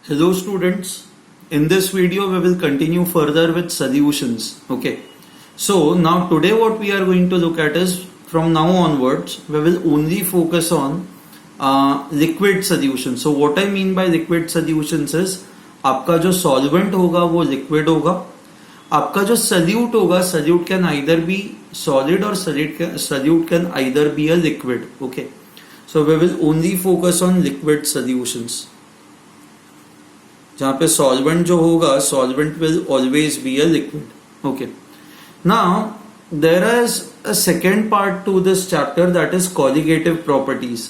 Hello students, in this video we will continue further with solutions. Okay, so now today what we are going to look at is from now onwards we will only focus on liquid solutions. So what I mean by liquid solutions is आपका जो solvent होगा वो liquid होगा, आपका जो solute होगा solute can either be solid or solute can either be a liquid. Okay, so we will only focus on liquid solutions. जहाँ पे सॉल्वेंट जो होगा solvent will always be a liquid. Okay, now there is a second part to this chapter that is colligative properties.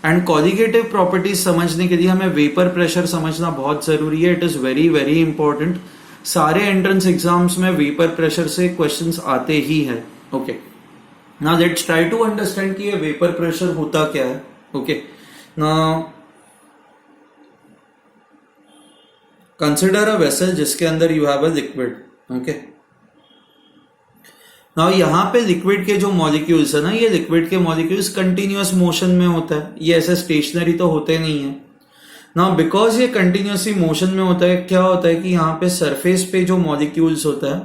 And colligative properties समझने के लिए हमें vapour pressure समझना बहुत जरूरी है. It is very very important. सारे एंट्रेंस एग्जाम्स में वेपर प्रेशर से क्वेश्चंस आते ही है. Okay, now let's try to understand कि ये वेपर प्रेशर होता क्या है. Okay, now consider a vessel जिसके अंदर you have a liquid. Okay, now यहाँ पे लिक्विड के जो मॉलिक्यूल्स है ना, ये लिक्विड के मॉलिक्यूल्स कंटिन्यूअस मोशन में होता है. ये ऐसे स्टेशनरी तो होते नहीं है. नाउ बिकॉज ये कंटिन्यूअसली मोशन में होता है, क्या होता है कि यहाँ पे सरफेस पे जो मॉलिक्यूल्स होता है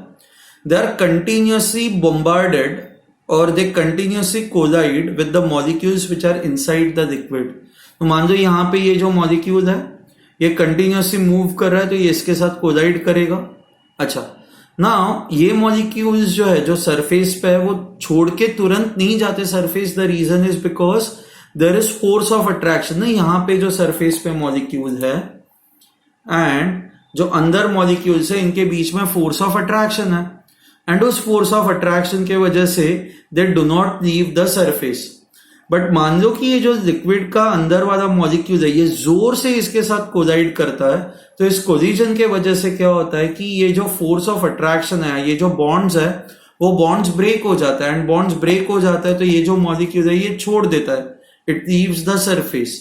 दे आर कंटिन्यूअसली बोम्बार्डेड और they continuously collide with the molecules which are inside the liquid. तो मान लो यहाँ पे ये जो मॉलिक्यूल है ये कंटिन्यूअसली मूव कर रहा है तो ये इसके साथ कोलाइड करेगा. अच्छा, ना ये मॉलिक्यूल्स जो है जो सरफेस पे है वो छोड़ के तुरंत नहीं जाते surface. The reason is because there is force of attraction. ना यहाँ पे जो सरफेस पे मॉलिक्यूल है एंड जो अंदर मॉलिक्यूल्स है इनके बीच में फोर्स ऑफ अट्रैक्शन है एंड उस फोर्स ऑफ अट्रैक्शन के वजह से they do not leave the surface. But मान लो कि ये जो लिक्विड का अंदर वाला मॉलिक्यूल है ये जोर से इसके साथ कोलाइड करता है, तो इस कोलिजन के वजह से क्या होता है कि ये जो फोर्स ऑफ अट्रैक्शन है, ये जो बॉन्ड्स है वो बॉन्ड्स ब्रेक हो जाता है. एंड बॉन्ड्स ब्रेक हो जाता है तो ये जो मॉलिक्यूल है ये छोड़ देता है. It leaves the surface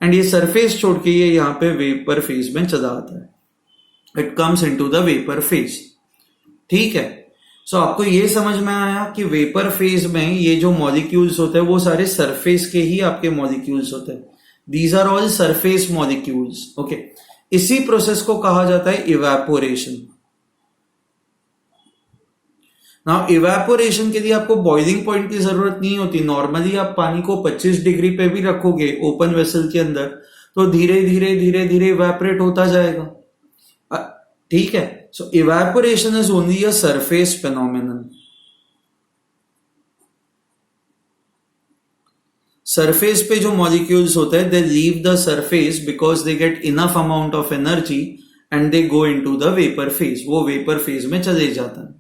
and ये सरफेस छोड़ के ये यहाँ पे वेपर फेज में चला आता है. It comes into the vapour phase. ठीक है, सो आपको ये समझ में आया कि वेपर फेज में ये जो मॉलिक्यूल्स होते हैं वो सारे सरफेस के ही आपके मॉलिक्यूल्स होते हैं. These are all surface molecules. Okay, इसी प्रोसेस को कहा जाता है इवेपोरेशन. नाउ इवेपोरेशन के लिए आपको बॉइलिंग पॉइंट की जरूरत नहीं होती. नॉर्मली आप पानी को 25 डिग्री पे भी रखोगे ओपन वेसल के अंदर तो धीरे धीरे धीरे धीरे इवेपोरेट होता जाएगा. ठीक है, so evaporation is only a surface phenomenon. Surface पे जो मॉलिक्यूल्स होते हैं they leave the surface because they get enough amount of energy and they go into the vapour phase. वो वेपर फेज में चले जाता है.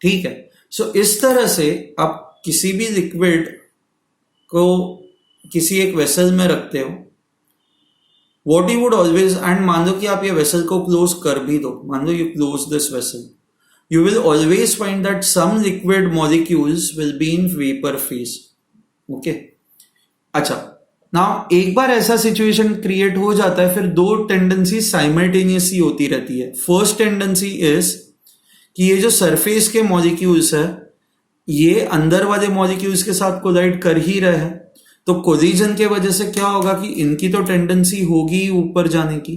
ठीक है, सो इस तरह से आप किसी भी लिक्विड को किसी एक वेसल में रखते हो. What you would always, and मान लो कि आप ये वेसल को क्लोज कर भी दो, मान लो you close this vessel, you will always find that some liquid molecules will be in vapor phase. Okay? अच्छा, नाउ एक बार ऐसा सिचुएशन क्रिएट हो जाता है फिर दो टेंडेंसी साइमल्टेनियसली होती रहती है. फर्स्ट टेंडेंसी इज कि ये जो सरफेस के मॉलिक्यूल्स है ये अंदर वाले मॉलिक्यूल्स के साथ कोलाइड कर ही रहे हैं, तो कोलिजन के वजह से क्या होगा कि इनकी तो टेंडेंसी होगी ऊपर जाने की,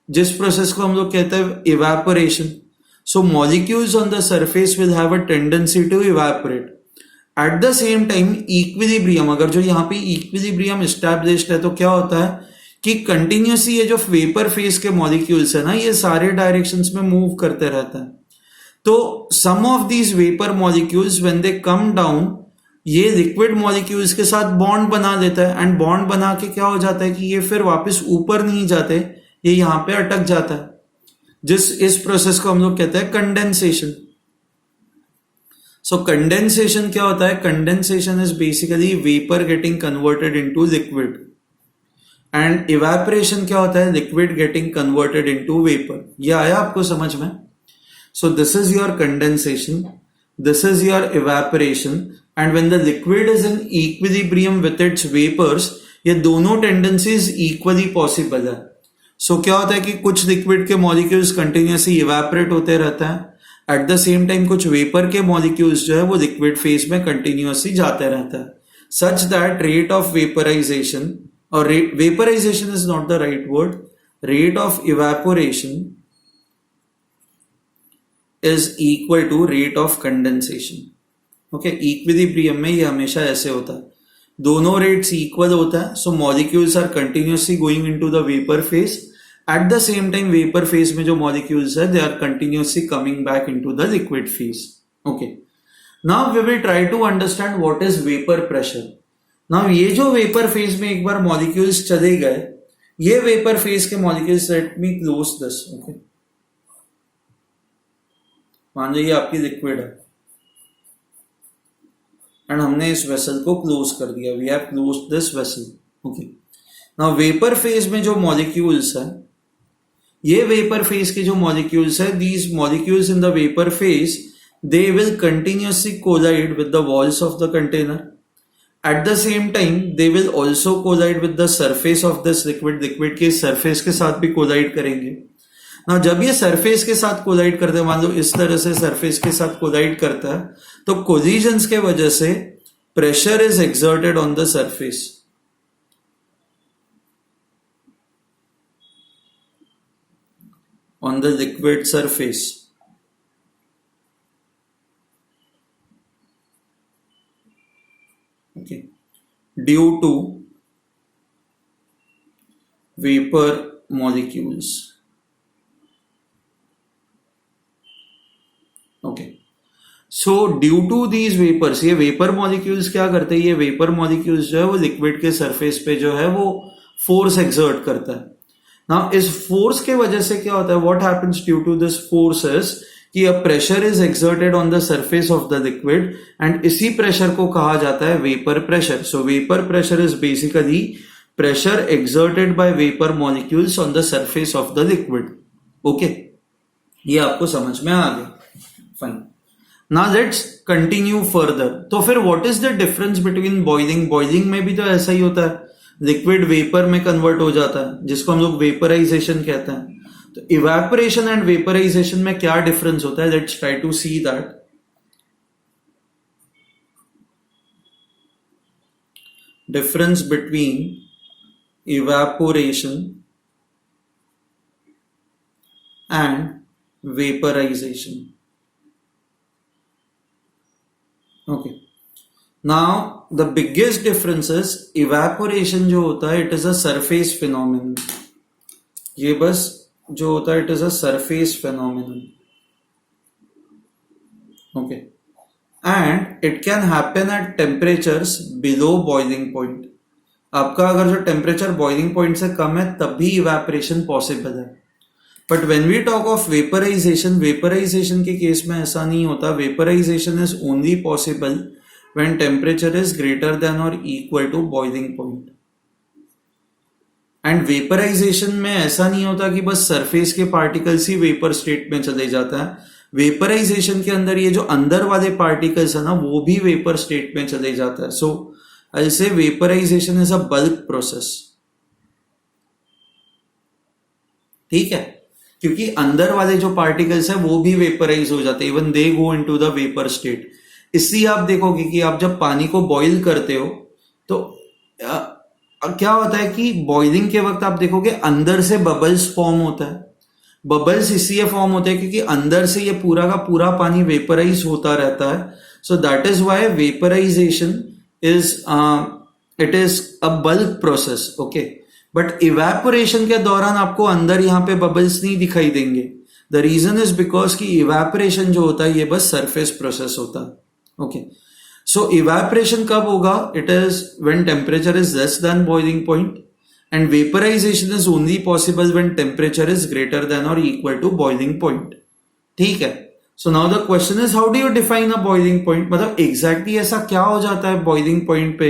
जिस प्रोसेस को हम लोग कहते हैं evaporation. So molecules on the surface will have a tendency to evaporate. At the same time equilibrium, अगर जो यहाँ पे इक्विलिब्रियम एस्टैब्लिश्ड है तो क्या होता है कि कंटिन्यूसली ये जो वेपर फेज के मॉलिक्यूल्स है ना ये सारे डायरेक्शंस में मूव करते रहते हैं. तो some of these vapour molecules when they come down ये लिक्विड मॉलिक्यूल्स के साथ बॉन्ड बना देता है एंड बॉन्ड बना के क्या हो जाता है कि ये फिर वापस ऊपर नहीं जाते, ये यहां पे अटक जाता है. इस प्रोसेस को हम लोग कहते हैं कंडेंसेशन. सो कंडेंसेशन क्या होता है? Condensation is basically vapour getting converted into liquid and evaporation क्या होता है? Liquid getting converted into vapour. ये आया आपको समझ में? So this is your condensation, this is your evaporation, and when the liquid is in equilibrium with its vapors ये दोनों tendencies equally possible है. so क्या होता है कि कुछ liquid के molecules continuously evaporate होते रहते हैं, at the same time कुछ vapor के molecules जो है वो liquid phase में continuously जाते रहते हैं, such that rate of vaporization or vaporization is not the right word, rate of evaporation is equal to rate of condensation. Okay, equilibrium में ये हमेशा ऐसे होता है, दोनों रेट्स इक्वल होता है. So molecules are continuously going into the vapour phase. At the same time vapour phase में जो मॉलिक्यूल्स है they are continuously coming back into the liquid phase. Okay, now we will try to understand what is vapour pressure. Now ये जो vapour phase में एक बार molecules चले गए, ये वेपर फेज के molecules, let me close this. Okay, मान लीजिए आपकी लिक्विड है एंड हमने इस वेसल को क्लोज कर दिया. We have close this vessel. Okay, now vapour phase में जो मॉलिक्यूल्स है, ये वेपर फेज के जो मॉलिक्यूल्स है, these molecules in the vapour phase they will continuously collide with the walls of the container. At the same time they will also collide with the surface of this liquid. Liquid के surface के साथ भी collide करेंगे. ना जब ये surface के साथ कोलाइड करते हैं, मान लो इस तरह से सरफेस के साथ कोलाइड करता है, तो कोलिजन्स के वजह से pressure is exerted on the surface. On the liquid surface. Okay, due to vapour molecules. Okay, so due to these vapours, ये वेपर मॉलिक्यूल्स क्या करते हैं, ये वेपर मॉलिक्यूल्स जो है वो लिक्विड के सरफेस पे जो है वो फोर्स एक्सर्ट करता है. नाउ इस फोर्स के वजह से क्या होता है, what happens due to this force is कि a pressure is exerted on the surface of the liquid and इसी प्रेशर को कहा जाता है vapour pressure. So vapour pressure is basically pressure exerted by vapour molecules on the surface of the liquid. Okay, ये आपको समझ में आ गया. Fine, now let's continue further. तो फिर what is the difference between boiling. Boiling में भी तो ऐसा ही होता है, लिक्विड वेपर में कन्वर्ट हो जाता है, जिसको हम लोग वेपराइजेशन कहते हैं. तो इवेपोरेशन एंड वेपराइजेशन में क्या डिफरेंस होता है, let's try to see that. Difference between evaporation and vaporisation. Okay. Now the biggest difference is evaporation जो होता है, it is a surface phenomenon. ये बस जो होता है, it is a surface phenomenon. Okay. And it can happen at temperatures below boiling point. आपका अगर जो टेम्परेचर बॉइलिंग पॉइंट से कम है तब भी इवेपोरेशन पॉसिबल है. But when we talk of vaporization, vaporization के केस में ऐसा नहीं होता. Vaporization is only possible when temperature is greater than और equal to boiling point. And vaporization में ऐसा नहीं होता कि बस सरफेस के पार्टिकल्स ही वेपर स्टेट में चले जाता है. वेपराइजेशन के अंदर ये जो अंदर वाले पार्टिकल्स है ना, वो भी वेपर स्टेट में चले जाता है. So I say vaporisation is a bulk process. ठीक है, क्योंकि अंदर वाले जो पार्टिकल्स है वो भी वेपराइज हो जाते हैं, even they go into the vapour state. इसलिए आप देखोगे कि आप जब पानी को बॉईल करते हो तो क्या होता है कि बॉइलिंग के वक्त आप देखोगे अंदर से बबल्स फॉर्म होता है. बबल्स इसलिए फॉर्म होते हैं क्योंकि अंदर से ये पूरा का पूरा पानी वेपराइज होता रहता है. So that is why vaporisation is it is a bulk process. Okay, but evaporation के दौरान आपको अंदर यहां पे बबल्स नहीं दिखाई देंगे. द रीजन इज बिकॉज कि इवेपोरेशन जो होता है ये बस सरफेस प्रोसेस होता है. ओके, सो इवेपोरेशन कब होगा, it is when temperature is less than boiling point and vaporisation is only possible when temperature is greater than और इक्वल टू बॉइलिंग पॉइंट. ठीक है, so now the question is how do you define a boiling point. मतलब exactly ऐसा क्या हो जाता है boiling point पे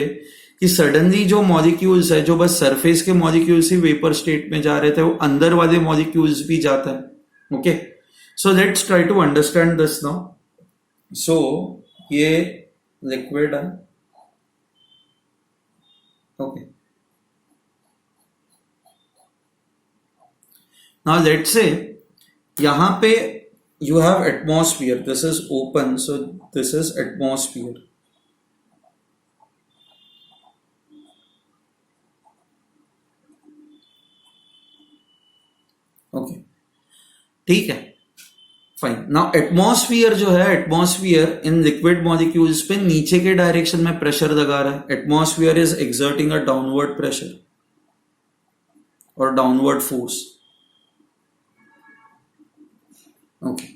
कि सडनली जो मॉलिक्यूल्स है, जो बस सरफेस के मॉलिक्यूल्स ही वेपर स्टेट में जा रहे थे, वो अंदर वाले मॉलिक्यूल्स भी जाता है. Okay, so let's try to understand this now. So ये लिक्विड है. ओके, नाउ लेट्स से यहां पे you have atmosphere, this is open, so this is atmosphere. Okay, ठीक है, फाइन। नाउ एटमॉस्फियर जो है, एटमॉस्फियर इन लिक्विड मॉलिक्यूल्स पे नीचे के डायरेक्शन में प्रेशर लगा रहा है। Atmosphere is exerting a downward pressure और डाउनवर्ड फोर्स। Okay,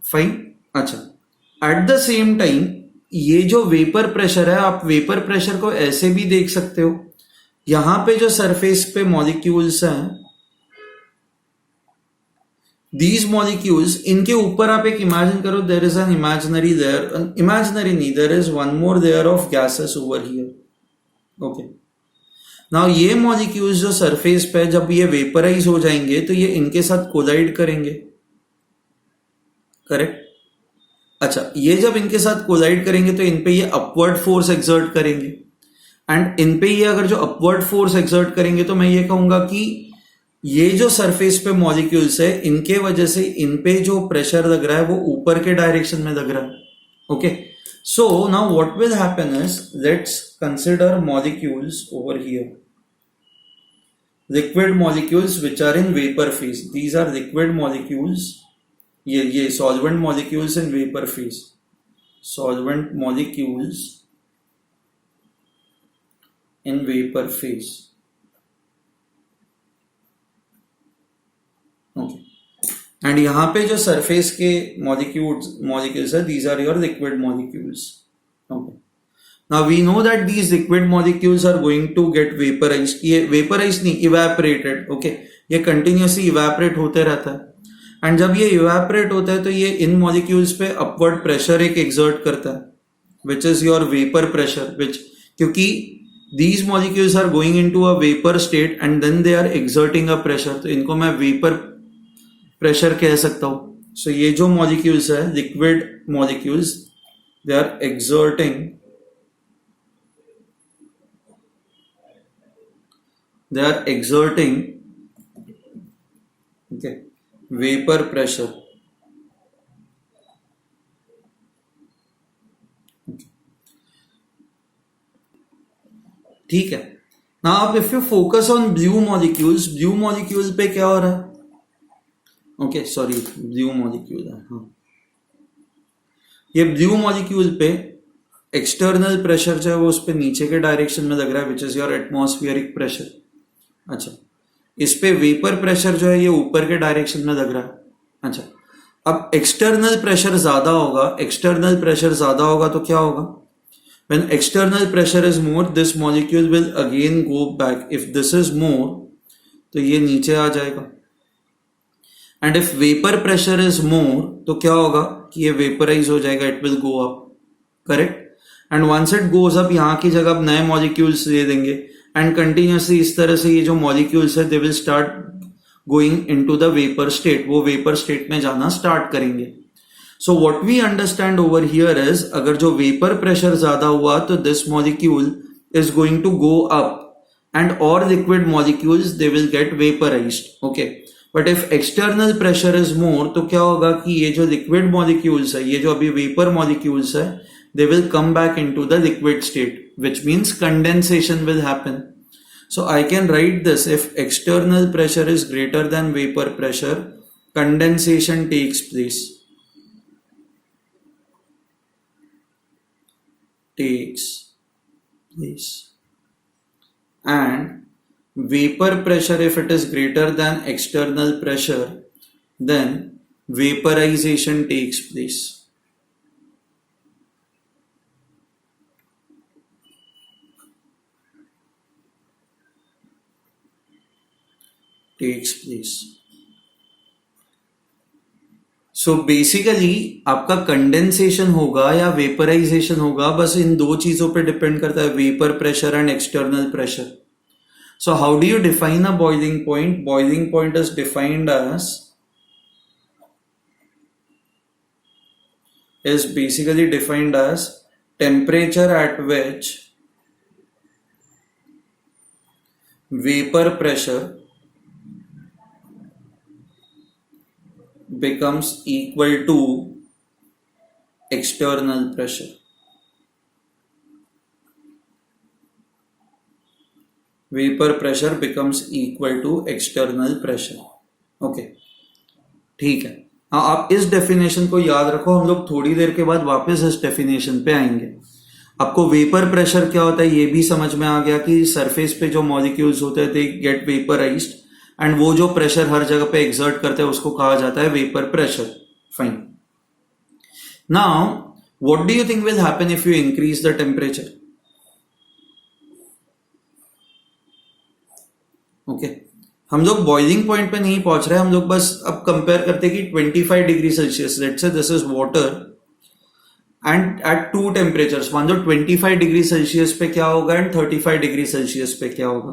fine. अच्छा, एट द सेम टाइम ये जो वेपर प्रेशर है, आप वेपर प्रेशर को ऐसे भी देख सकते हो, यहां पे जो सरफेस पे मॉलिक्यूल्स हैं, दीज मॉलिक्यूल्स, इनके ऊपर आप एक इमेजिन करो, there is an imaginary layer, imaginary नहीं, there is one more layer of gases over here. Okay, now ये मॉलिक्यूल्स जो सरफेस पे जब ये वेपराइज हो जाएंगे तो ये इनके साथ कोलाइड करेंगे, करेक्ट। अच्छा, ये जब इनके साथ कोलाइड करेंगे तो इन पे ये अपवर्ड फोर्स एक्सर्ट करेंगे, एंड इन पे ये अगर जो अपवर्ड फोर्स एक्सर्ट करेंगे तो मैं ये कहूंगा कि ये जो सरफेस पे मॉलिक्यूल्स है, इनके वजह से इन पे जो प्रेशर लग रहा है वो ऊपर के डायरेक्शन में लग रहा है। Okay, so now what will happen is, let's consider molecules over here, liquid molecules which are in vapour phase, these are liquid molecules, ये solvent molecules in vapour phase, solvent molecules in vapour phase. Okay, and यहां पे जो surface के molecules है, these are your liquid molecules. Okay, now we know that these liquid molecules are going to get vaporized, ये vaporized नहीं, evaporated. Okay, ये continuously evaporate होते रहता है, एंड जब ये इवेपोरेट होता है तो ये इन मॉलिक्यूल्स पे अपवर्ड प्रेशर एक एक्सर्ट करता है, which is your vapour pressure, which, क्योंकि these molecules are going into a vapor state and then they are exerting a pressure, तो इनको मैं वेपर प्रेशर कह सकता हूं। सो ये जो मॉलिक्यूल्स है, liquid molecules, they are exerting okay vapour pressure. ठीक है, ना अब if you focus on blue molecules, blue molecule पे क्या हो रहा है, ओके सॉरी, ब्लू मॉलिक्यूल है, हाँ, ये ब्लू मॉलिक्यूल पे एक्सटर्नल प्रेशर जो है वो उस पे नीचे के डायरेक्शन में लग रहा है, which is your atmospheric pressure. अच्छा, इस पे वेपर प्रेशर जो है ये ऊपर के डायरेक्शन में लग रहा है। अच्छा, अब एक्सटर्नल प्रेशर ज्यादा होगा, एक्सटर्नल प्रेशर ज्यादा होगा तो क्या होगा, when external pressure is more, this molecule will again go back, if this is more तो ये नीचे आ जाएगा, and if vapor pressure is more तो क्या होगा कि ये vaporize हो जाएगा, it will go up, correct, and once it goes up यहाँ की जगह अब नए molecules दे देंगे, and continuously इस तरह से ये जो molecules है they will start going into the vapor state, वो vapor state में जाना start करेंगे। So what we understand over here is, अगर जो वेपर प्रेशर ज्यादा हुआ तो this molecule is going to go up and all liquid molecules they will get vaporized, okay, but if external pressure is more तो क्या होगा कि ये जो liquid molecules है, ये जो अभी vapor molecules है, they will come back into the liquid state, which means condensation will happen. So I can write this, if external pressure is greater than vapor pressure, condensation takes place. And vapor pressure, if it is greater than external pressure, then vaporization takes place. So basically आपका condensation होगा या vaporisation होगा, बस इन दो चीजों पे depend करता है, vapour pressure and external pressure. So how do you define a boiling point? Boiling point is defined as, is basically defined as temperature at which vapor pressure becomes equal to external pressure. Vapor pressure becomes equal to external pressure. Okay, ठीक है। हाँ, आप इस definition को याद रखो, हम लोग थोड़ी देर के बाद वापस इस डेफिनेशन पे आएंगे। आपको वेपर प्रेशर क्या होता है ये भी समझ में आ गया कि सरफेस पे जो मॉलिक्यूल्स होते हैं दे गेट वेपराइज्ड, एंड वो जो प्रेशर हर जगह पे एक्सर्ट करते हैं उसको कहा जाता है vapour pressure. Fine. Now what do you think will happen if you increase the temperature? Okay, हम लोग बॉइलिंग पॉइंट पे नहीं पहुंच रहे, हम लोग बस अब कंपेयर करते हैं कि 25 degree Celsius, let's say this is water, and at two temperatures, मान लो 25 डिग्री सेल्सियस पे क्या होगा एंड 35 डिग्री सेल्सियस पे क्या होगा।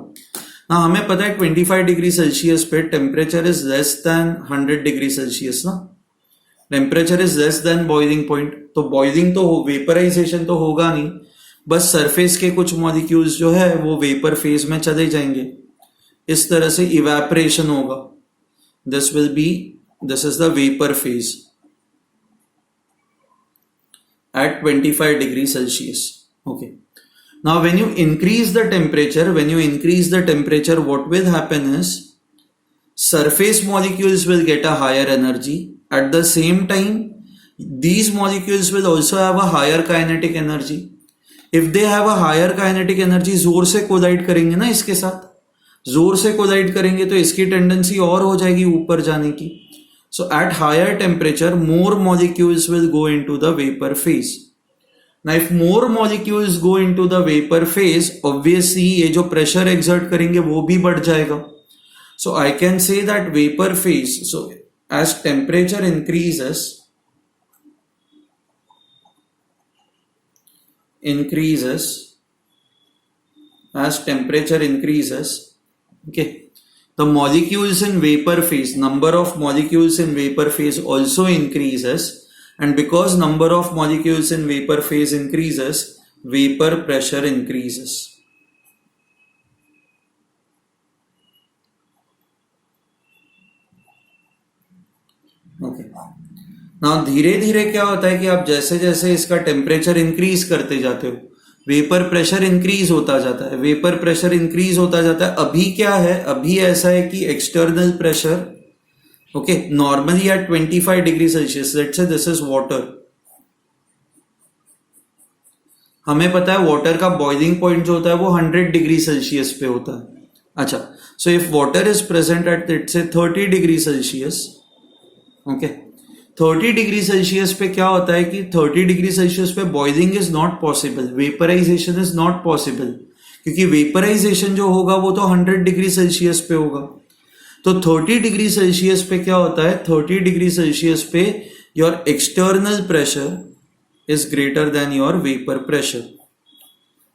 ना हमें पता है 25 डिग्री सेल्सियस पे temperature is less than 100 degree Celsius ना, temperature is less than boiling point, तो बॉइलिंग तो हो, वेपराइजेशन तो होगा नहीं, बस सरफेस के कुछ मॉलिक्यूल्स जो है वो वेपर फेज में चले जाएंगे, इस तरह से इवेपोरेशन होगा। This is the vapour phase at 25 degrees Celsius. Okay. Now, when you increase the temperature, what will happen is surface molecules will get a higher energy. At the same time, these molecules will also have a higher kinetic energy. If they have a higher kinetic energy, जोर से collide करेंगे ना इसके साथ, जोर से collide करेंगे तो इसकी टेंडेंसी और हो जाएगी ऊपर जाने की। So at higher temperature, more molecules will go into the vapor phase. Now, if more molecules go into the vapor phase, obviously ये जो pressure exert करेंगे वो भी बढ़ जाएगा. So I can say that vapor phase. So as temperature increases, as temperature increases, okay. The molecules in vapor phase, number of molecules in vapor phase also increases, and because number of molecules in vapor phase increases, vapor pressure increases. Okay. Now धीरे धीरे क्या होता है कि आप जैसे जैसे इसका टेम्परेचर इंक्रीज करते जाते हो, वेपर प्रेशर इंक्रीज होता जाता है, वेपर प्रेशर इंक्रीज होता जाता है। अभी क्या है, अभी ऐसा है कि external pressure, okay, normally at 25 degree Celsius, let's say this is water, हमें पता है वाटर का बॉइलिंग पॉइंट जो होता है वो 100 डिग्री सेल्सियस पे होता है। अच्छा, so if water is present at let's say 30 degree Celsius, okay, 30 degree Celsius पे क्या होता है कि 30 डिग्री सेल्सियस पे boiling is not possible, vaporisation is not possible, क्योंकि वेपराइजेशन जो होगा वो तो 100 डिग्री सेल्सियस पे होगा। तो 30 डिग्री सेल्सियस पे क्या होता है, 30 डिग्री सेल्सियस पे your external pressure is greater then your vapour pressure.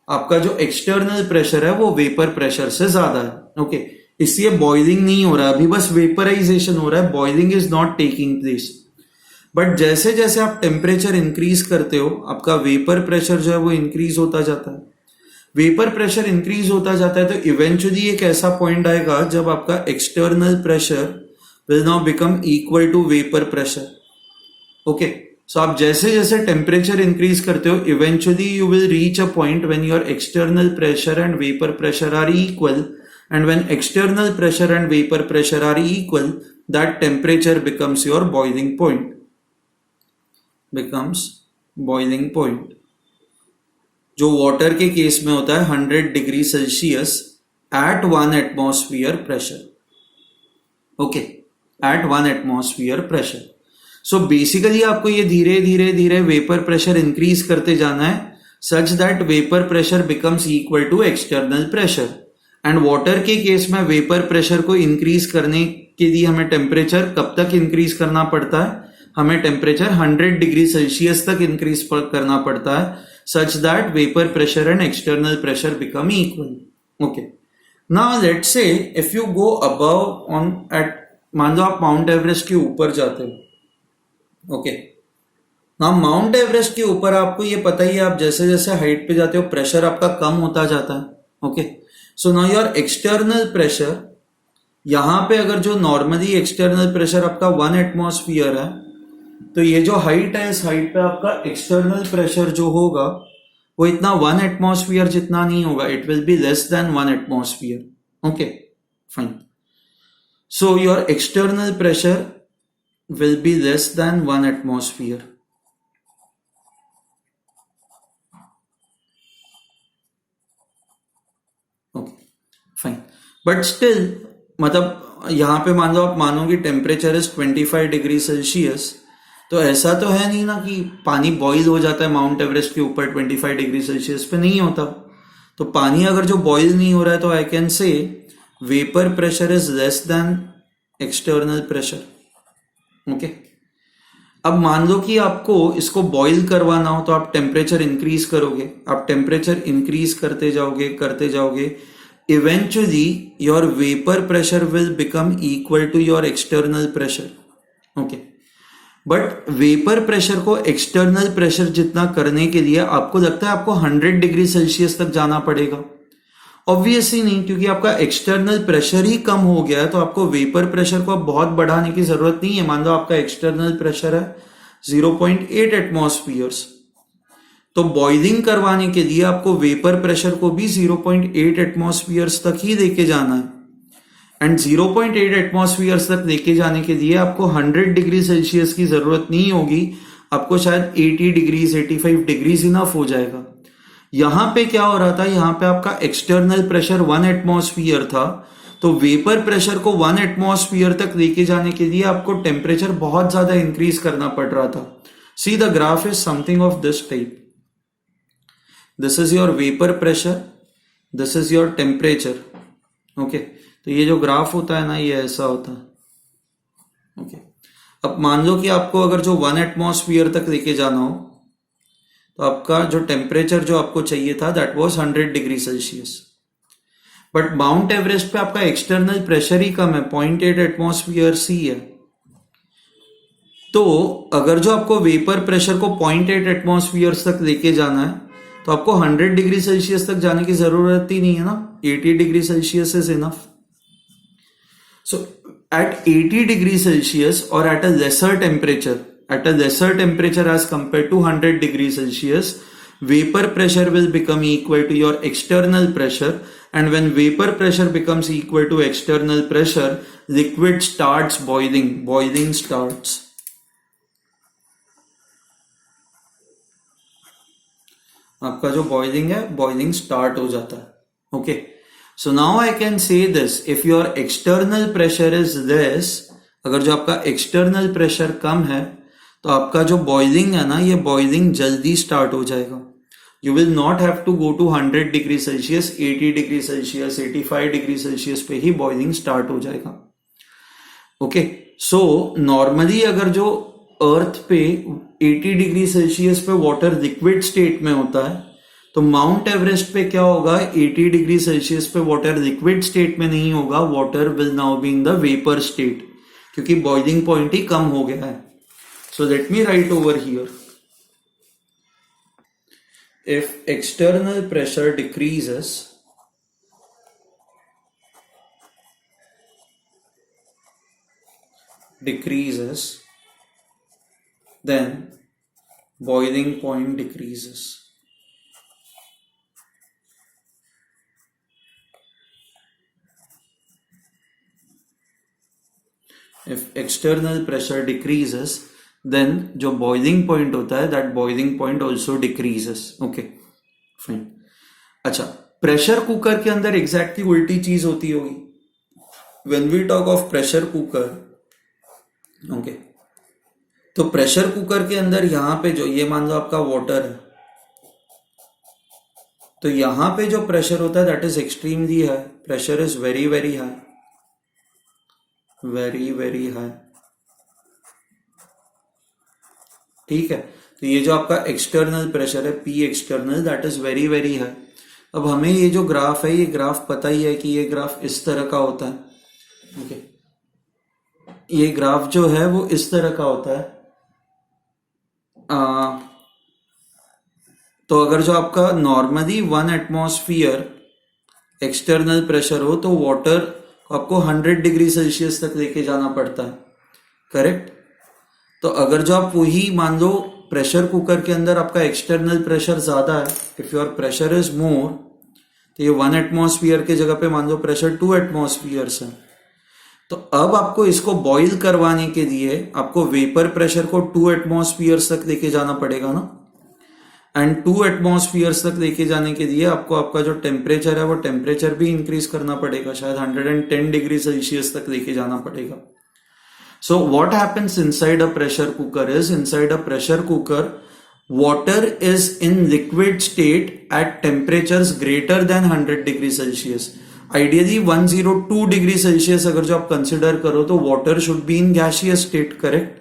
आपका जो एक्सटर्नल प्रेशर है वो वेपर प्रेशर से ज्यादा है, ओके, इसलिए बॉइलिंग नहीं हो रहा है, अभी बस वेपराइजेशन हो रहा है, boiling is not taking place. But जैसे जैसे आप टेम्परेचर इंक्रीज करते हो, आपका वेपर प्रेशर जो है वो इंक्रीज होता जाता है, वेपर प्रेशर इंक्रीज होता जाता है, तो इवेंचुअली एक ऐसा पॉइंट आएगा जब आपका external pressure will now become equal to vapour pressure. Okay, so आप जैसे जैसे टेम्परेचर इंक्रीज करते हो, eventually you will reach a point when your external pressure and vapour pressure are equal, and when external pressure and vapor pressure are equal, that temperature becomes your boiling point. जो water के case में होता है 100 degree Celsius at 1 atmosphere pressure, okay, at 1 atmosphere pressure. So basically आपको ये धीरे धीरे धीरे वेपर प्रेशर इंक्रीज करते जाना है such that vapour pressure becomes equal to external pressure. And water के केस में वेपर प्रेशर को इंक्रीज करने के लिए हमें टेम्परेचर कब तक इंक्रीज करना पड़ता है, हमें टेम्परेचर 100 डिग्री सेल्सियस तक इंक्रीज करना पड़ता है such that vapour pressure and external pressure become equal. Okay, now let's say if you go above on at, मान लो आप माउंट एवरेस्ट के ऊपर जाते हो, ओके, नाउ माउंट एवरेस्ट के ऊपर आपको ये पता ही है, आप जैसे जैसे हाइट पे जाते हो प्रेशर आपका कम होता जाता है। Okay, so now your external pressure, यहां पे अगर जो नॉर्मली एक्सटर्नल प्रेशर आपका 1 एटमॉस्फेयर है, तो ये जो हाइट है इस हाइट पे आपका एक्सटर्नल प्रेशर जो होगा वो इतना 1 एटमॉस्फेयर जितना नहीं होगा, it will be less than 1 atmosphere. Okay, fine. So your external pressure will be less than 1 atmosphere. Okay, fine. But still, मतलब यहाँ पे मान लो आप मानो कि टेम्परेचर इज 25 डिग्री सेल्सियस, तो ऐसा तो है नहीं ना कि पानी बॉईल हो जाता है माउंट एवरेस्ट के ऊपर 25 डिग्री सेल्सियस पे, नहीं होता. तो पानी अगर जो बॉईल नहीं हो रहा है तो आई कैन से vapour pressure is less then external pressure. Okay. अब मान लो कि आपको इसको बॉईल करवाना हो तो आप टेम्परेचर इंक्रीज करोगे, आप टेम्परेचर इंक्रीज करते जाओगे, eventually your vapour pressure will become equal to your external pressure. Okay. But vapour pressure को एक्सटर्नल प्रेशर जितना करने के लिए आपको लगता है आपको 100 डिग्री सेल्सियस तक जाना पड़ेगा? ऑब्वियसली नहीं, क्योंकि आपका एक्सटर्नल प्रेशर ही कम हो गया है, तो आपको वेपर प्रेशर को बहुत बढ़ाने की जरूरत नहीं है. मान लो आपका एक्सटर्नल प्रेशर है 0.8 एटमॉस्फियर्स, तो बॉइलिंग करवाने के लिए आपको वेपर प्रेशर को भी 0.8 एटमॉस्फियर्स तक ही लेके जाना है. एंड 0.8 एटमॉस्फियर्स तक लेके जाने के लिए आपको 100 डिग्री सेल्सियस की जरूरत नहीं होगी, आपको शायद 80 डिग्रीज 85 डिग्रीज इनफ हो जाएगा. यहां पे क्या हो रहा था, यहां पे आपका एक्सटर्नल प्रेशर 1 एटमॉस्फियर था, तो वेपर प्रेशर को 1 एटमॉस्फियर तक लेके जाने के लिए आपको टेम्परेचर बहुत ज्यादा इंक्रीज करना पड़ रहा था. See the graph is something of this type. This is your vapour pressure, this is your temperature. Okay. तो ये जो ग्राफ होता है ना, ये ऐसा होता है. ओके. अब मान लो कि आपको अगर जो 1 एटमॉस्फियर तक लेके जाना हो, तो आपका जो टेम्परेचर जो आपको चाहिए था that was 100 degree Celsius. But mount Everest पे आपका एक्सटर्नल प्रेशर ही कम है, 0.8 एटमॉस्फियर सी है. तो अगर जो आपको वेपर प्रेशर को 0.8 एटमॉस्फियर तक लेके जाना है, तो आपको 100 डिग्री सेल्सियस तक जाने की जरूरत ही नहीं है ना, 80 degree Celsius is enough. So at 80 degrees Celsius or at a lesser temperature as compared to 100 degrees Celsius, vapor pressure will become equal to your external pressure, and when vapor pressure becomes equal to external pressure, liquid starts boiling starts. आपका जो boiling start हो जाता है. Okay. So now I can say this, if your external pressure is less, अगर जो आपका external pressure कम है, तो आपका जो boiling है ना, ये boiling जल्दी start हो जाएगा. You will not have to go to 100 degree Celsius, 80 degree Celsius, 85 degree Celsius पे ही boiling start हो जाएगा. Okay, so normally अगर जो अर्थ पे 80 डिग्री सेल्सियस पे वाटर लिक्विड स्टेट में होता है, तो माउंट एवरेस्ट पे क्या होगा, 80 डिग्री सेल्सियस पे वाटर लिक्विड स्टेट में नहीं होगा, water will now be in the vapour state, क्योंकि बॉइलिंग पॉइंट ही कम हो गया है. So let me right over here, if external pressure decreases then boiling point decreases. If external pressure decreases, then जो boiling point होता है that boiling point also decreases. Okay, fine. अच्छा, pressure cooker के अंदर exactly उल्टी चीज होती होगी. When we talk of pressure cooker, okay, तो प्रेशर कुकर के अंदर यहां पे जो ये मान लो आपका वाटर है, तो यहां पे जो प्रेशर होता है that is extremely high. Pressure is very very high, very high. ठीक है. तो ये जो आपका एक्सटर्नल प्रेशर है P external, that is very very high. अब हमें ये जो ग्राफ है, ये ग्राफ पता ही है कि ये ग्राफ इस तरह का होता है. ओके. ये ग्राफ जो है वो इस तरह का होता है. तो अगर जो आपका नॉर्मली 1 एटमॉस्फियर एक्सटर्नल प्रेशर हो, तो वाटर आपको 100 डिग्री सेल्सियस तक लेके जाना पड़ता है. करेक्ट. तो अगर जो आप वही मान लो प्रेशर कुकर के अंदर आपका एक्सटर्नल प्रेशर ज्यादा है, if your pressure is more, तो ये 1 एटमॉस्फियर के जगह पे मान लो प्रेशर 2 एटमॉस्फियर्स है, तो अब आपको इसको बॉईल करवाने के लिए आपको वेपर प्रेशर को 2 एटमॉस्फियर्स तक लेके जाना पड़ेगा ना, एंड 2 एटमॉस्फियर्स तक लेके जाने के लिए आपको आपका जो टेम्परेचर है वो टेम्परेचर भी इंक्रीज करना पड़ेगा, शायद 110 डिग्री सेल्सियस तक लेके जाना पड़ेगा. So what happens inside a pressure cooker is, inside a pressure cooker, water is in liquid state at temperatures greater than 100 degree Celsius. Ideally 102 degree Celsius अगर जो आप कंसिडर करो तो water should be in gaseous state, correct?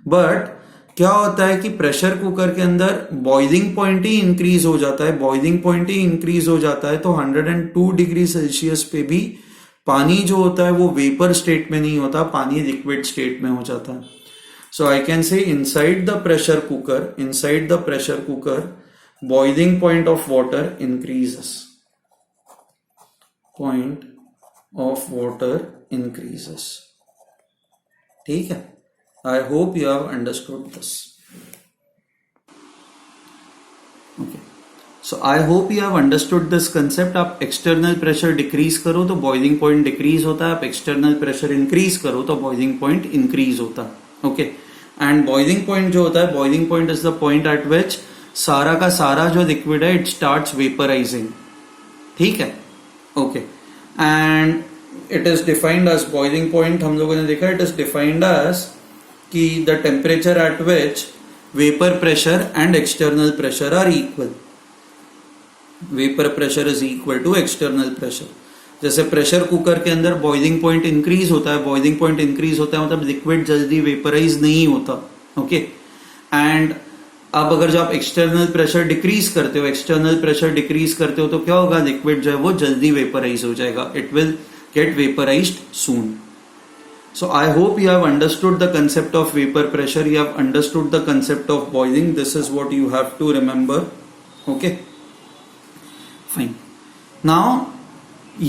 But क्या होता है कि pressure cooker के अंदर बॉइलिंग पॉइंट ही इंक्रीज हो जाता है, बॉइलिंग पॉइंट ही इंक्रीज हो जाता है, तो 102 डिग्री सेल्सियस पे भी पानी जो होता है वो वेपर स्टेट में नहीं होता, पानी लिक्विड स्टेट में हो जाता है. So I can say inside the pressure cooker boiling point of water increases, ठीक है. I hope you have understood this. Okay, so I hope you have understood this concept. आप एक्सटर्नल प्रेशर डिक्रीज करो तो boiling point decrease होता है, आप external pressure increase करो तो बॉइलिंग पॉइंट इंक्रीज होता है. ओके, एंड बॉइलिंग पॉइंट जो होता है, boiling point is the point eight विच सारा का सारा जो लिक्विड है इट स्टार्ट्स वेपराइजिंग, ठीक है. Okay, and it is defined as boiling point, हम लोगों ने देखा इट इज डिफाइंड एज कि the temperature at which vapour pressure and external pressure are equal. Vapour pressure is equal to external pressure. जैसे pressure cooker के अंदर boiling point increase होता है, बॉइलिंग पॉइंट इंक्रीज होता है मतलब लिक्विड जल्दी वेपराइज नहीं होता. ओके, एंड अब अगर जो आप एक्सटर्नल प्रेशर डिक्रीज करते हो तो क्या होगा, लिक्विड जो है वो जल्दी वेपराइज हो जाएगा, it will get vaporized soon. So I hope you have understood the concept of vapor pressure, you have understood the concept of boiling. This is what you have to remember. Okay, fine. Now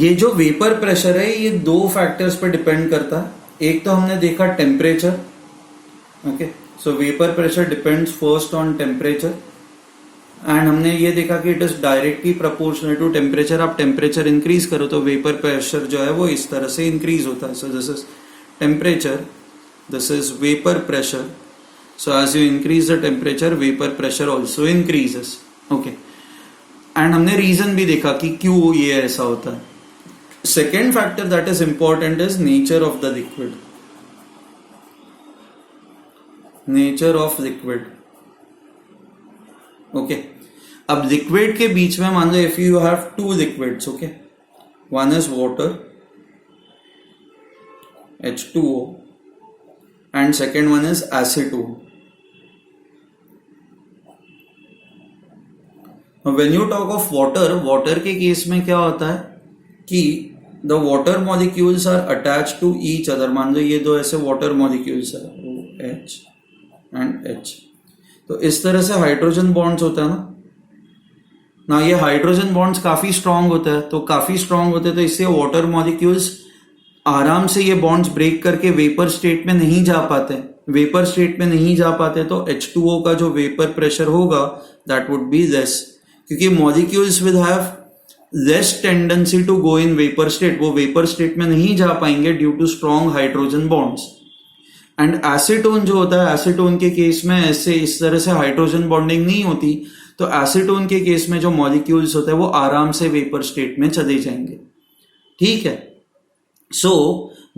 ये जो vapour pressure है ये दो factors पर depend करता है. एक तो हमने देखा temperature. Okay, so vapour pressure depends first on temperature, and हमने ये देखा कि it is directly proportional to temperature. आप टेम्परेचर इंक्रीज करो तो वेपर प्रेशर जो है वो इस तरह से इंक्रीज होता है. So this is temperature, this is vapor pressure. So as you increase the temperature, vapor pressure also increases. Okay, and हमने रीजन भी देखा कि क्यों ये ऐसा होता है. Second factor that is important is nature of the liquid. Nature of liquid. Okay, अब लिक्विड के बीच में मान लो if you have two liquids, okay, one is water H2O and second one is acetone. Now when you talk of water के case में क्या होता है कि the water molecules are attached to each other. मान लो ये दो ऐसे water molecules है, OH and H. तो इस तरह से हाइड्रोजन बॉन्ड्स होता है ना. ये हाइड्रोजन बॉन्ड्स काफी स्ट्रांग होता है, तो काफी स्ट्रांग होते हैं तो इससे वाटर मॉलिक्यूल्स आराम से ये बॉन्ड्स ब्रेक करके वेपर स्टेट में नहीं जा पाते. तो H2O का जो वेपर प्रेशर होगा दैट वुड बी लेस, क्योंकि molecules will have less tendency to go in vapour state. वो वेपर स्टेट में नहीं जा पाएंगे due to strong hydrogen bonds. And acetone जो होता है, एसीटोन के केस में ऐसे इस तरह से हाइड्रोजन बॉन्डिंग नहीं होती, तो एसीटोन के केस में जो मॉलिक्यूल्स होते हैं वो आराम से वेपर स्टेट में चले जाएंगे. ठीक है. So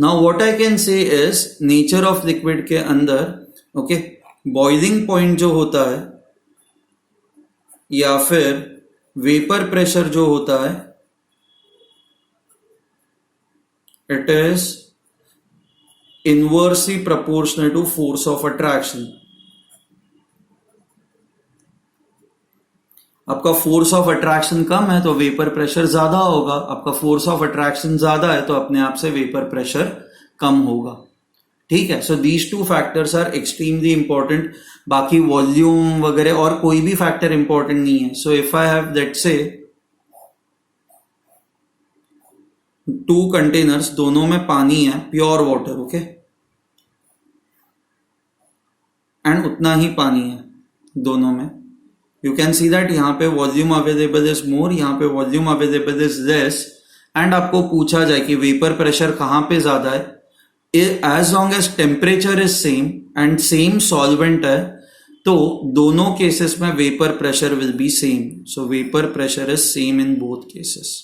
now what I can say is nature of liquid के अंदर, okay, boiling point जो होता है या फिर vapor pressure जो होता है, it is inversely proportional to force of attraction. आपका फोर्स ऑफ अट्रैक्शन कम है तो वेपर प्रेशर ज्यादा होगा, आपका फोर्स ऑफ अट्रैक्शन ज्यादा है तो अपने आप से वेपर प्रेशर कम होगा. ठीक है. So these two factors are extremely important. बाकी वॉल्यूम वगैरह और कोई भी फैक्टर इंपॉर्टेंट नहीं है. So if I have let's say 2 containers, दोनों में पानी है, प्योर वाटर, ओके, एंड उतना ही पानी है दोनों में. You can see that यहाँ पे वॉल्यूम अवेलेबल इज मोर, यहाँ पे volume available is less, and आपको पूछा जाए कि वेपर प्रेशर कहां पे ज्यादा है, as long as temperature is same and same solvent है, तो दोनों केसेस में vapour pressure will be same. So vapour pressure is same in both cases.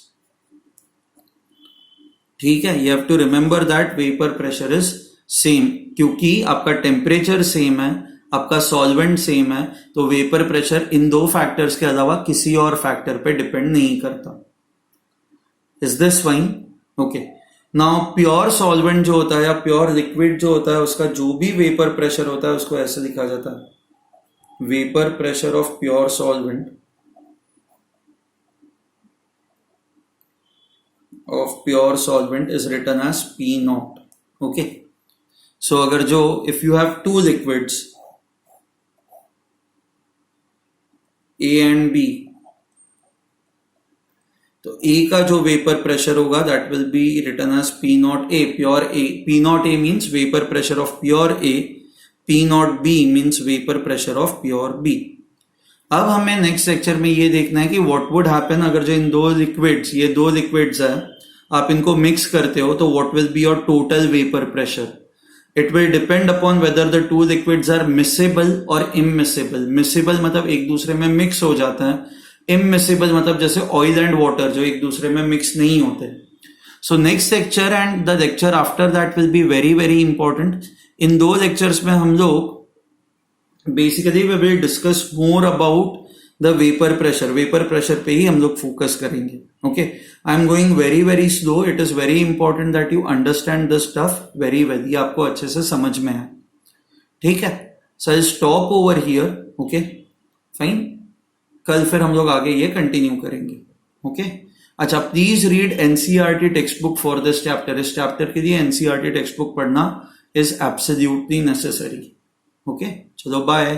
ठीक है, you have to remember that vapour pressure is same, क्योंकि आपका temperature same है, आपका सॉल्वेंट सेम है, तो वेपर प्रेशर इन दो फैक्टर्स के अलावा किसी और फैक्टर पे डिपेंड नहीं करता. Is this fine? Okay. Now pure solvent जो होता है या प्योर लिक्विड जो होता है, उसका जो भी वेपर प्रेशर होता है उसको ऐसे लिखा जाता है, vapour pressure of pure solvent is written as P naught. Okay. So अगर जो if you have two liquids A and B, तो A का जो वेपर प्रेशर होगा that will be written as P naught A, pure A. P naught A means vapor pressure of pure A, P naught B means vapor pressure of pure B. अब हमें next lecture में ये देखना है कि what would happen अगर जो इन दो लिक्विड्स, ये दो लिक्विड्स है, आप इनको मिक्स करते हो, तो what will be your total vapour pressure. It will depend upon whether the two liquids are miscible और इमिसेबल. मिसेबल मतलब एक दूसरे में मिक्स हो जाता है, इमिसेबल मतलब जैसे ऑयल एंड वाटर जो एक दूसरे में मिक्स नहीं होते. So next lecture and the lecture after that will be very very important. इन दो लेक्चर्स में हम लोग basically we will discuss more about the vapour pressure. Vapour pressure पे ही हम लोग फोकस करेंगे. Okay, I am going very very slow. It is very important that you understand the stuff very well, ये आपको अच्छे से समझ में है. ठीक है, so I stop over here. Okay fine, कल फिर हम लोग आगे ये कंटिन्यू करेंगे. ओके अच्छा, please read NCERT text book for this chapter. इस चैप्टर के लिए एनसीईआरटी टेक्स्ट बुक पढ़ना इज एब्सोल्युटली नेसेसरी. ओके, चलो बाय.